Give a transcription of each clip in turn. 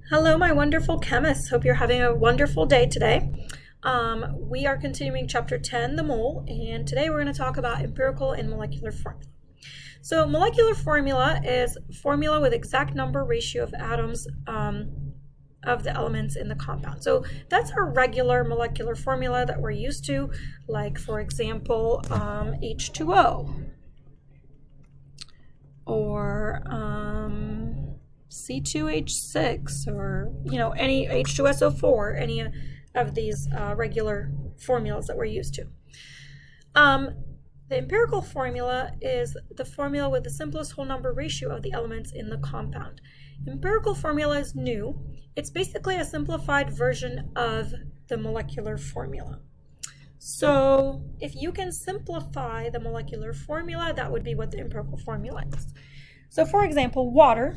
Hello, my wonderful chemists. Hope you're having a wonderful day today. We are continuing chapter 10, the mole, and today we're going to talk about empirical and molecular formula. So molecular formula is formula with exact number ratio of atoms of the elements in the compound. So that's our regular molecular formula that we're used to, like for example, H2O or C2H6 or any H2SO4, any of these regular formulas that we're used to. The empirical formula is the formula with the simplest whole number ratio of the elements in the compound. Empirical formula is new. It's basically a simplified version of the molecular formula. So if you can simplify the molecular formula, that would be what the empirical formula is. So for example, water,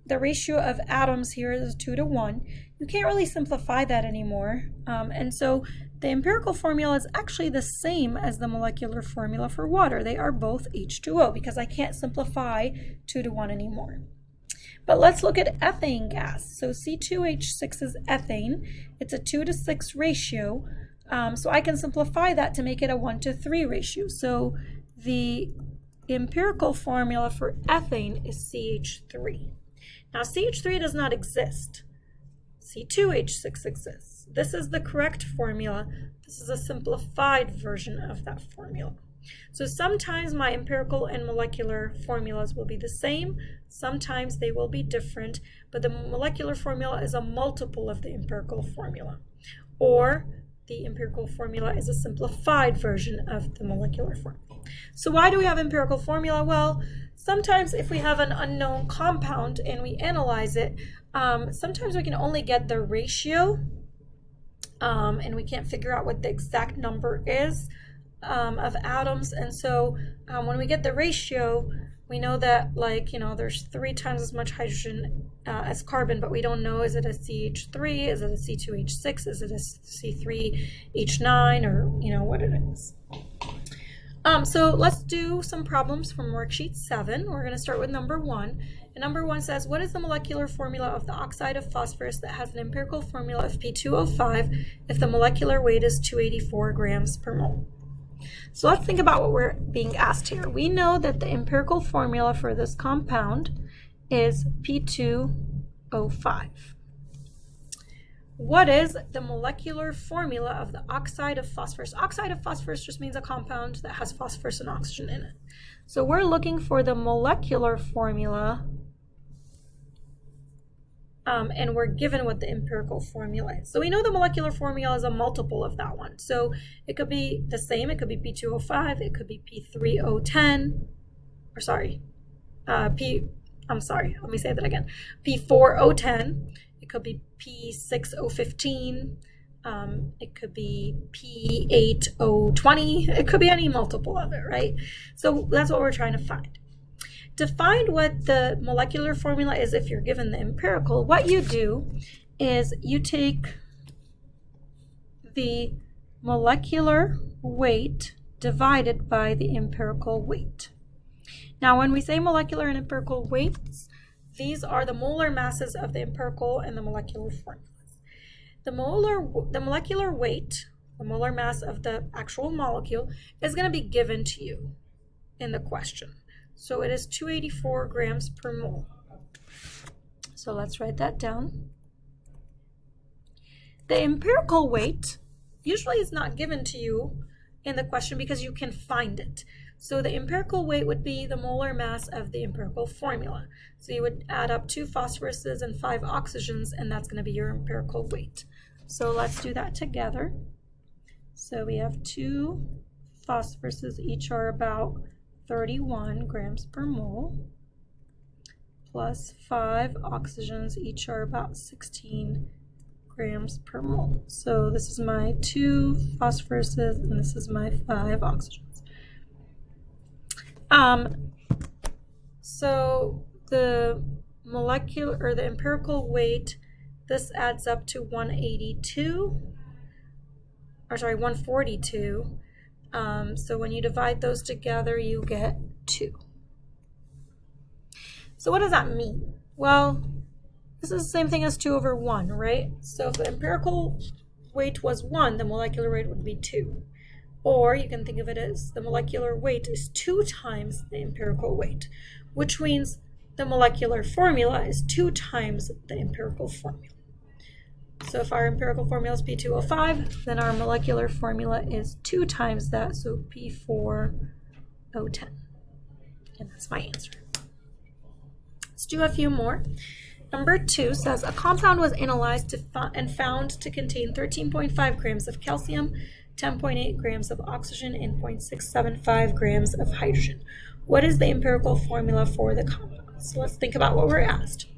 the ratio of atoms here is 2 to 1. You can't really simplify that anymore. And so the empirical formula is actually the same as the molecular formula for water. They are both H2O because I can't simplify 2 to 1 anymore. But let's look at ethane gas. So C2H6 is ethane. It's a 2 to 6 ratio. So I can simplify that to make it a 1 to 3 ratio. So the empirical formula for ethane is CH3. Now CH3 does not exist. C2H6 exists. This is the correct formula. This is a simplified version of that formula. So sometimes my empirical and molecular formulas will be the same. Sometimes they will be different, but the molecular formula is a multiple of the empirical formula. Or the empirical formula is a simplified version of the molecular formula. So why do we have empirical formula? Well, sometimes if we have an unknown compound and we analyze it, sometimes we can only get the ratio and we can't figure out what the exact number is of atoms. And so when we get the ratio, we know that there's 3 times as much hydrogen as carbon, but we don't know, is it a CH3, is it a C2H6, is it a C3H9, or what it is. So let's do some problems from worksheet 7. We're going to start with number 1. And number 1 says, what is the molecular formula of the oxide of phosphorus that has an empirical formula of P2O5 if the molecular weight is 284 grams per mole? So let's think about what we're being asked here. We know that the empirical formula for this compound is P2O5. What is the molecular formula of the oxide of phosphorus? Oxide of phosphorus just means a compound that has phosphorus and oxygen in it. So we're looking for the molecular formula, and we're given what the empirical formula is. So we know the molecular formula is a multiple of that one. So it could be the same. It could be P2O5. It could be P3O10. Or sorry, let me say that again. P4O10. It could be P6O15. It could be P8O20. It could be any multiple of it, right? So that's what we're trying to find. To find what the molecular formula is if you're given the empirical, what you do is you take the molecular weight divided by the empirical weight. Now, when we say molecular and empirical weights, these are the molar masses of the empirical and the molecular formulas. The molecular weight, the molar mass of the actual molecule, is going to be given to you in the question. So it is 284 grams per mole. So let's write that down. The empirical weight usually is not given to you in the question because you can find it. So the empirical weight would be the molar mass of the empirical formula. So you would add up 2 phosphoruses and 5 oxygens, and that's going to be your empirical weight. So let's do that together. So we have 2 phosphoruses, each are about 31 grams per mole, plus 5 oxygens, each are about 16 grams per mole. So this is my 2 phosphoruses, and this is my 5 oxygens. So the molecular or the empirical weight, this adds up to 142. So when you divide those together, you get 2. So what does that mean? Well, This is the same thing as 2 over 1, right? So if the empirical weight was 1, the molecular weight would be 2. Or you can think of it as the molecular weight is 2 times the empirical weight, which means the molecular formula is 2 times the empirical formula. So if our empirical formula is P2O5, then our molecular formula is 2 times that, so P4O10. And that's my answer. Let's do a few more. Number 2 says a compound was analyzed and found to contain 13.5 grams of calcium, 10.8 grams of oxygen, and 0.675 grams of hydrogen. What is the empirical formula for the compound? So let's think about what we're asked.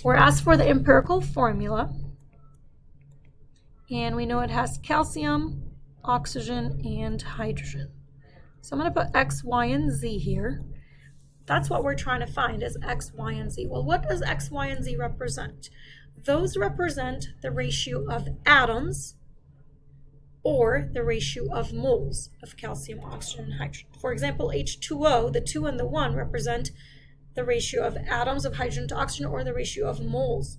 We're asked for the empirical formula, and we know it has calcium, oxygen, and hydrogen. So I'm going to put X, Y, and Z here. That's what we're trying to find is X, Y, and Z. Well, what does X, Y, and Z represent? Those represent the ratio of atoms or the ratio of moles of calcium, oxygen, and hydrogen. For example, H2O, the 2 and the 1 represent the ratio of atoms of hydrogen to oxygen or the ratio of moles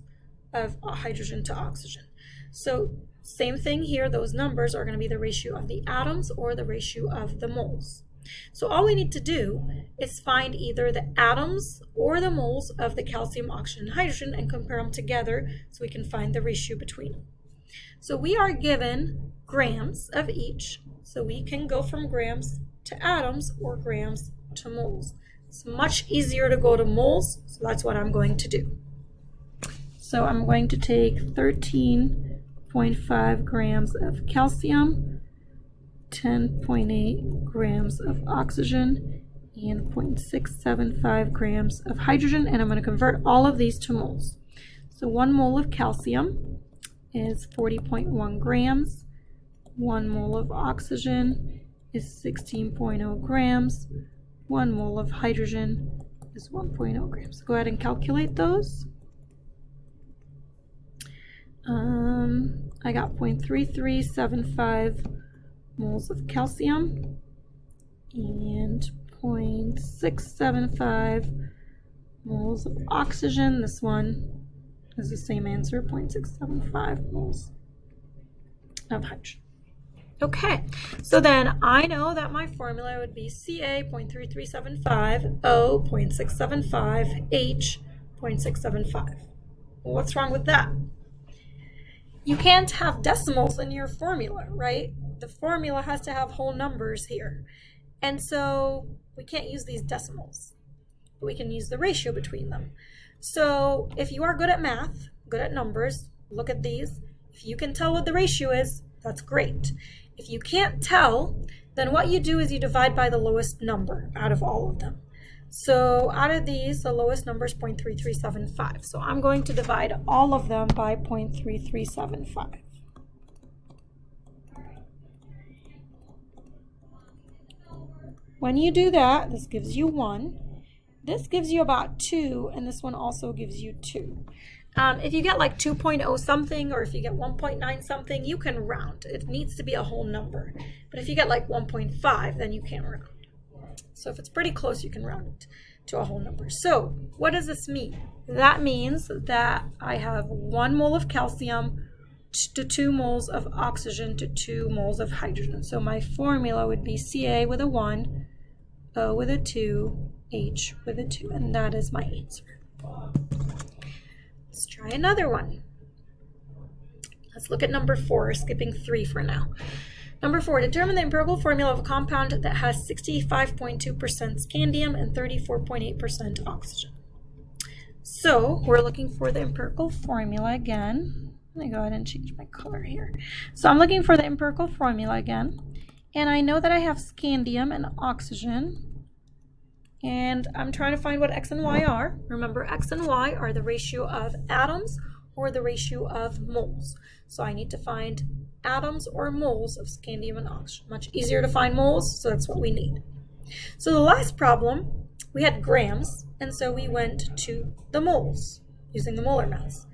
of hydrogen to oxygen. So same thing here, those numbers are going to be the ratio of the atoms or the ratio of the moles. So all we need to do is find either the atoms or the moles of the calcium, oxygen, and hydrogen and compare them together so we can find the ratio between them. So we are given grams of each, so we can go from grams to atoms or grams to moles. It's much easier to go to moles, so that's what I'm going to do. So I'm going to take 13.5 grams of calcium, 10.8 grams of oxygen, and 0.675 grams of hydrogen, and I'm going to convert all of these to moles. So 1 mole of calcium is 40.1 grams, 1 mole of oxygen is 16.0 grams, 1 mole of hydrogen is 1.0 grams. Go ahead and calculate those. I got 0.3375 moles of calcium and 0.675 moles of oxygen. This one is the same answer, 0.675 moles of hydrogen. Okay, so then I know that my formula would be Ca 0.3375, O 0.675, H 0.675. Well, what's wrong with that? You can't have decimals in your formula, right? The formula has to have whole numbers here. And so we can't use these decimals, but we can use the ratio between them. So if you are good at math, good at numbers, look at these. If you can tell what the ratio is, that's great. If you can't tell, then what you do is you divide by the lowest number out of all of them. So out of these, the lowest number is 0.3375. So I'm going to divide all of them by 0.3375. When you do that, this gives you 1. This gives you about 2, and this one also gives you 2. If you get like 2.0 something, or if you get 1.9 something, you can round. It needs to be a whole number. But if you get like 1.5, then you can't round. So if it's pretty close, you can round it to a whole number. So what does this mean? That means that I have 1 mole of calcium to 2 moles of oxygen to 2 moles of hydrogen. So my formula would be Ca with a 1, O with a 2, H with a 2, and that is my answer. Let's try another one. Let's look at number 4, skipping 3 for now. Number 4, determine the empirical formula of a compound that has 65.2% scandium and 34.8% oxygen. So we're looking for the empirical formula again. Let me go ahead and change my color here. So I'm looking for the empirical formula again. And I know that I have scandium and oxygen. And I'm trying to find what X and Y are. Remember, X and Y are the ratio of atoms or the ratio of moles. So I need to find atoms or moles of scandium and oxygen. Much easier to find moles, so that's what we need. So the last problem, we had grams, and so we went to the moles using the molar mass.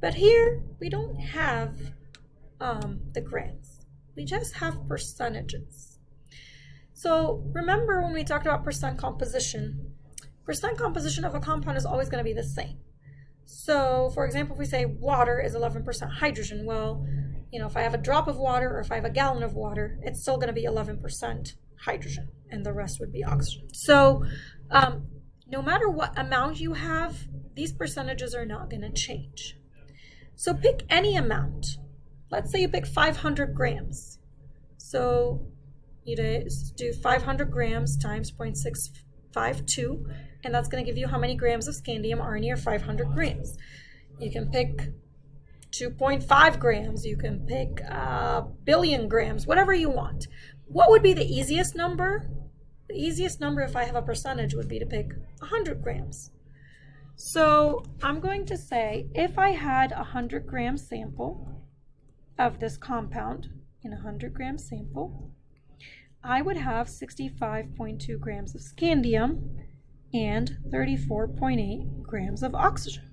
But here, we don't have the grams. We just have percentages. So remember when we talked about percent composition of a compound is always going to be the same. So, for example, if we say water is 11% hydrogen, well, if I have a drop of water or if I have a gallon of water, it's still going to be 11% hydrogen, and the rest would be oxygen. So, no matter what amount you have, these percentages are not going to change. So pick any amount. Let's say you pick 500 grams. So you do 500 grams times 0.652, and that's going to give you how many grams of scandium are in your 500 grams. You can pick 2.5 grams. You can pick a billion grams, whatever you want. What would be the easiest number? The easiest number if I have a percentage would be to pick 100 grams. So I'm going to say if I had a 100 gram sample of this compound in a 100 gram sample, I would have 65.2 grams of scandium and 34.8 grams of oxygen.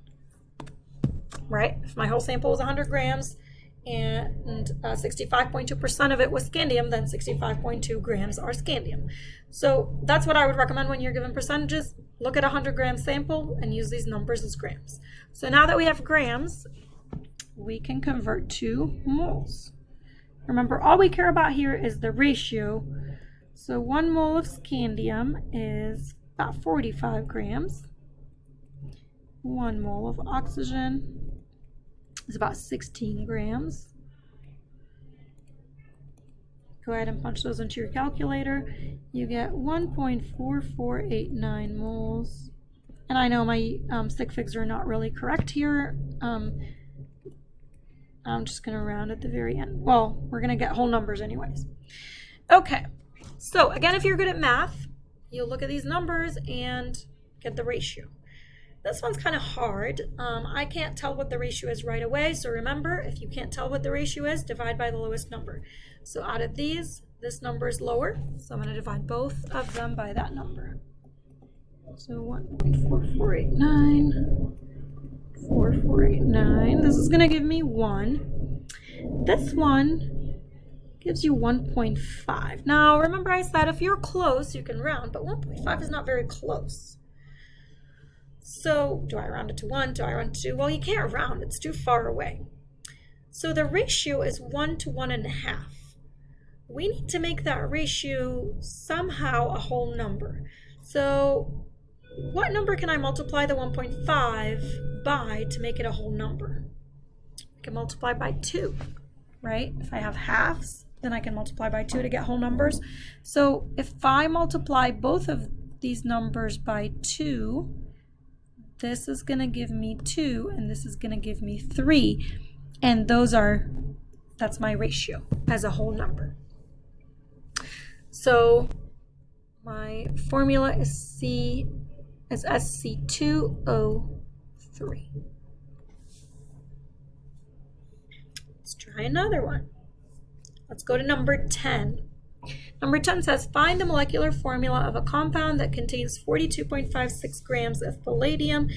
Right? If my whole sample was 100 grams and 65.2% of it was scandium, then 65.2 grams are scandium. So that's what I would recommend when you're given percentages. Look at a 100 gram sample and use these numbers as grams. So now that we have grams, we can convert to moles. Remember, all we care about here is the ratio. So 1 mole of scandium is about 45 grams. 1 mole of oxygen is about 16 grams. Go ahead and punch those into your calculator. You get 1.4489 moles. And I know my stick figures are not really correct here. I'm just going to round at the very end. Well, we're going to get whole numbers anyways. Okay, so again, if you're good at math, you'll look at these numbers and get the ratio. This one's kind of hard. I can't tell what the ratio is right away, so remember, if you can't tell what the ratio is, divide by the lowest number. So out of these, this number is lower, so I'm going to divide both of them by that number. So 1.4489, 4489. This is going to give me 1. This one gives you 1.5. Now, remember I said if you're close, you can round, but 1.5 is not very close. So do I round it to 1? Do I round it to 2? Well, you can't round. It's too far away. So the ratio is 1 to 1.5. We need to make that ratio somehow a whole number. So what number can I multiply the 1.5 by to make it a whole number? I can multiply by 2, right? If I have halves, then I can multiply by 2 to get whole numbers. So if I multiply both of these numbers by 2, this is going to give me 2, and this is going to give me 3. And that's my ratio as a whole number. So my formula is SC2O3. Let's try another one. Let's go to number 10. Number 10 says, find the molecular formula of a compound that contains 42.56 grams of palladium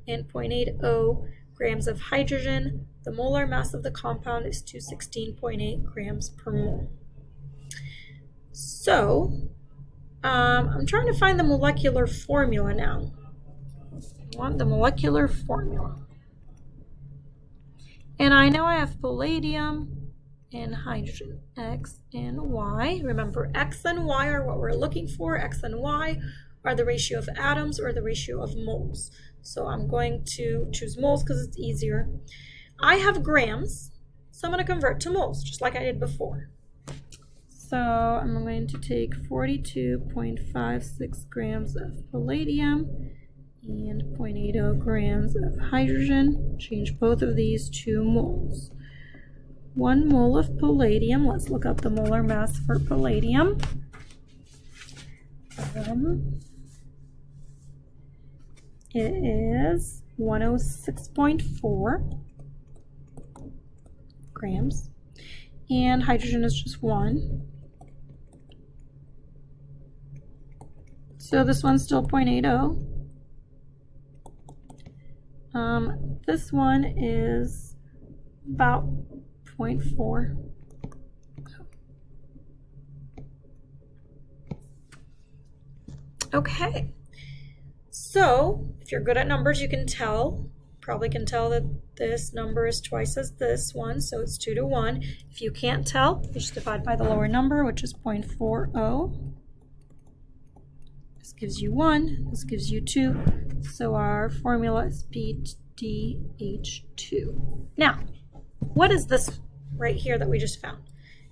and 0.80 grams of hydrogen. The molar mass of the compound is 216.8 grams per mole. So, I'm trying to find the molecular formula now. I want the molecular formula. And I know I have palladium and hydrogen, X and Y. Remember, X and Y are what we're looking for. X and Y are the ratio of atoms or the ratio of moles. So I'm going to choose moles because it's easier. I have grams, so I'm going to convert to moles, just like I did before. So I'm going to take 42.56 grams of palladium and 0.80 grams of hydrogen. Change both of these to moles. 1 mole of palladium. Let's look up the molar mass for palladium. It is 106.4 grams. And hydrogen is just 1. So this one's still 0.80. This one is about 0.4. Okay, so if you're good at numbers, you can tell probably can tell that this number is twice as this one, so it's 2 to 1. If you can't tell, you just divide by the lower number, which is 0.40. This gives you 1, this gives you 2, so our formula is PDH2. Now, what is this right here that we just found?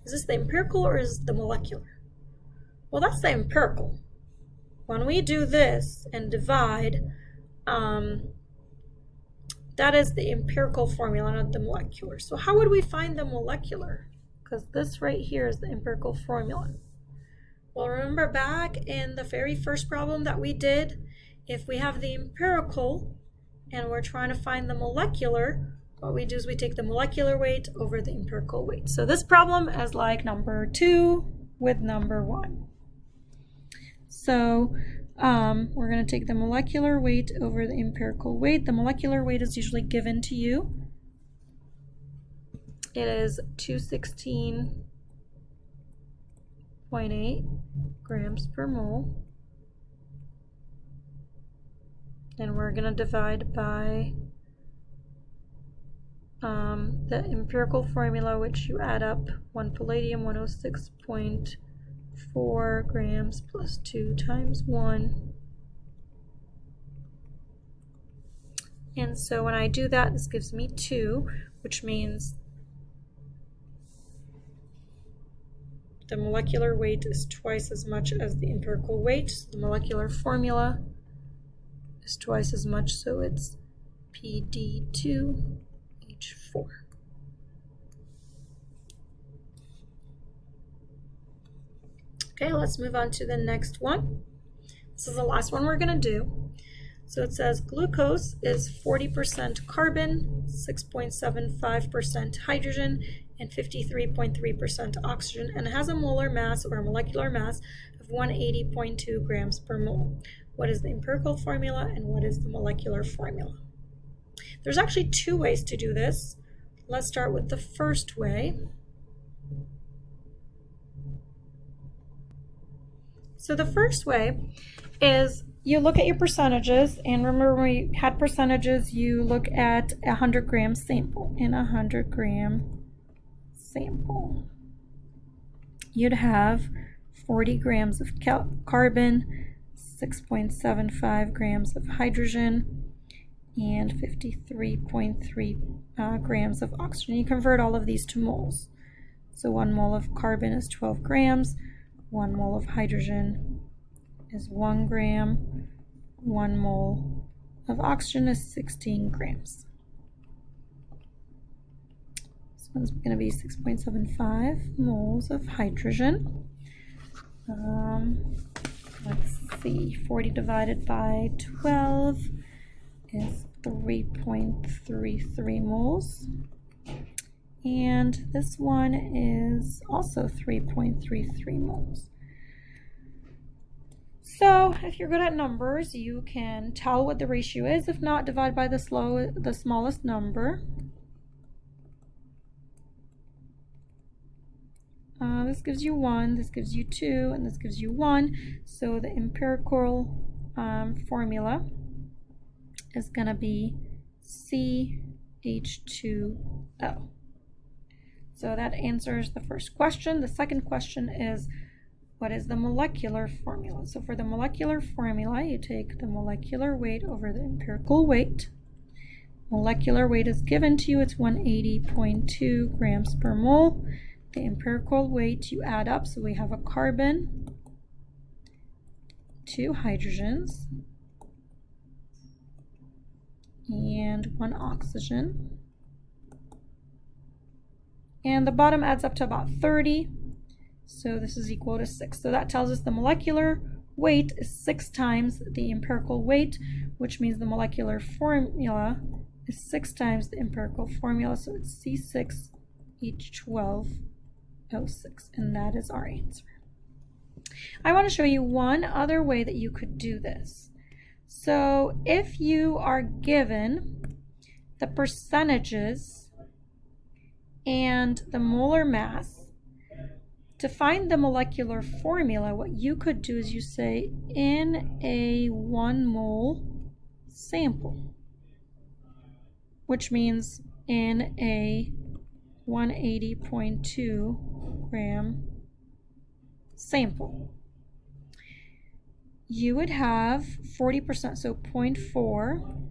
Is this the empirical or is it the molecular? Well, that's the empirical. When we do this and divide, that is the empirical formula, not the molecular. So how would we find the molecular? Because this right here is the empirical formula. Well, remember back in the very first problem that we did, if we have the empirical and we're trying to find the molecular, what we do is we take the molecular weight over the empirical weight. So this problem is like number 2 with number 1. So we're going to take the molecular weight over the empirical weight. The molecular weight is usually given to you. It is 216.8 grams per mole. And we're going to divide by the empirical formula, which you add up 1 palladium, 106.4 grams plus 2 times 1. And so when I do that, this gives me 2, which means the molecular weight is twice as much as the empirical weight. So the molecular formula is twice as much, so it's PD2H4. Okay, let's move on to the next one. This is the last one we're going to do. So it says glucose is 40% carbon, 6.75% hydrogen, and 53.3% oxygen, and it has a molar mass or a molecular mass of 180.2 grams per mole. What is the empirical formula and what is the molecular formula? There's actually 2 ways to do this. Let's start with the first way. So the first way is you look at your percentages, and remember when we had percentages, you look at a 100-gram sample. In a 100-gram sample, you'd have 40 grams of carbon, 6.75 grams of hydrogen, and 53.3 grams of oxygen. You convert all of these to moles. So 1 mole of carbon is 12 grams, 1 mole of hydrogen is 1 gram, 1 mole of oxygen is 16 grams. This one's going to be 6.75 moles of hydrogen. Let's see, 40 divided by 12 is 3.33 moles. And this one is also 3.33 moles. So if you're good at numbers, you can tell what the ratio is. If not, divide by the smallest number. This gives you 1, this gives you 2, and this gives you 1. So the empirical formula is going to be CH2O. So that answers the first question. The second question is, what is the molecular formula? So for the molecular formula, you take the molecular weight over the empirical weight. Molecular weight is given to you. It's 180.2 grams per mole. The empirical weight you add up. So we have a carbon, 2 hydrogens, and 1 oxygen. And the bottom adds up to about 30. So this is equal to 6. So that tells us the molecular weight is 6 times the empirical weight, which means the molecular formula is 6 times the empirical formula. So it's C6H12O6, and that is our answer. I want to show you one other way that you could do this. So if you are given the percentages and the molar mass, to find the molecular formula, what you could do is you say, in a 1 mole sample, which means in a 180.2 gram sample, you would have 40%, so 0.4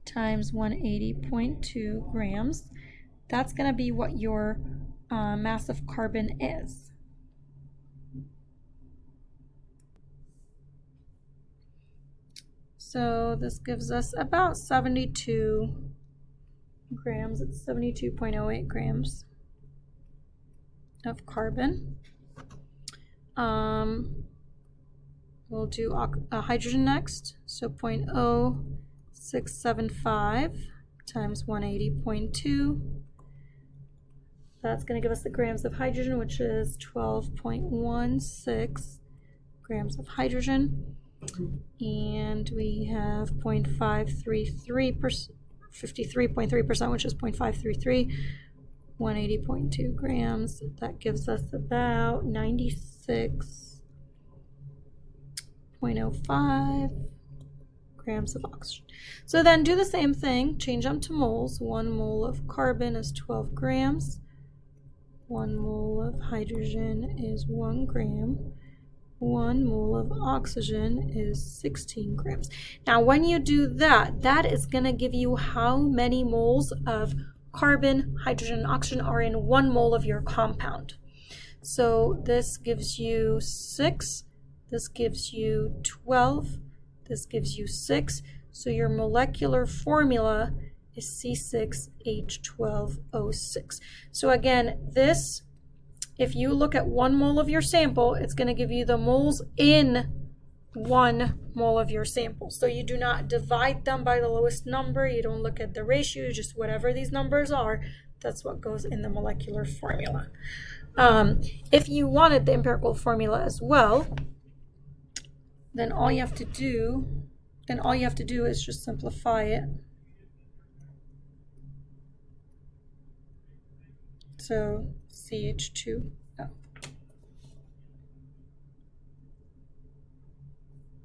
times 180.2 grams. That's going to be what your mass of carbon is. So this gives us about 72 grams. It's 72.08 grams of carbon. We'll do hydrogen next. So 0.0675 times 180.2. That's going to give us the grams of hydrogen, which is 12.16 grams of hydrogen. And we have 0.533%, 53.3%, which is 0.533, 180.2 grams. That gives us about 96.05 grams of oxygen. So then do the same thing, change them to moles. 1 mole of carbon is 12 grams. 1 mole of hydrogen is 1 gram. 1 mole of oxygen is 16 grams. Now, when you do that, that is going to give you how many moles of carbon, hydrogen, and oxygen are in 1 mole of your compound. So this gives you 6, this gives you 12, this gives you 6. So your molecular formula is C6H12O6. So again, this, if you look at 1 mole of your sample, it's going to give you the moles in 1 mole of your sample. So you do not divide them by the lowest number. You don't look at the ratio, just whatever these numbers are, that's what goes in the molecular formula. If you wanted the empirical formula as well, then all you have to do is just simplify it. So CH2,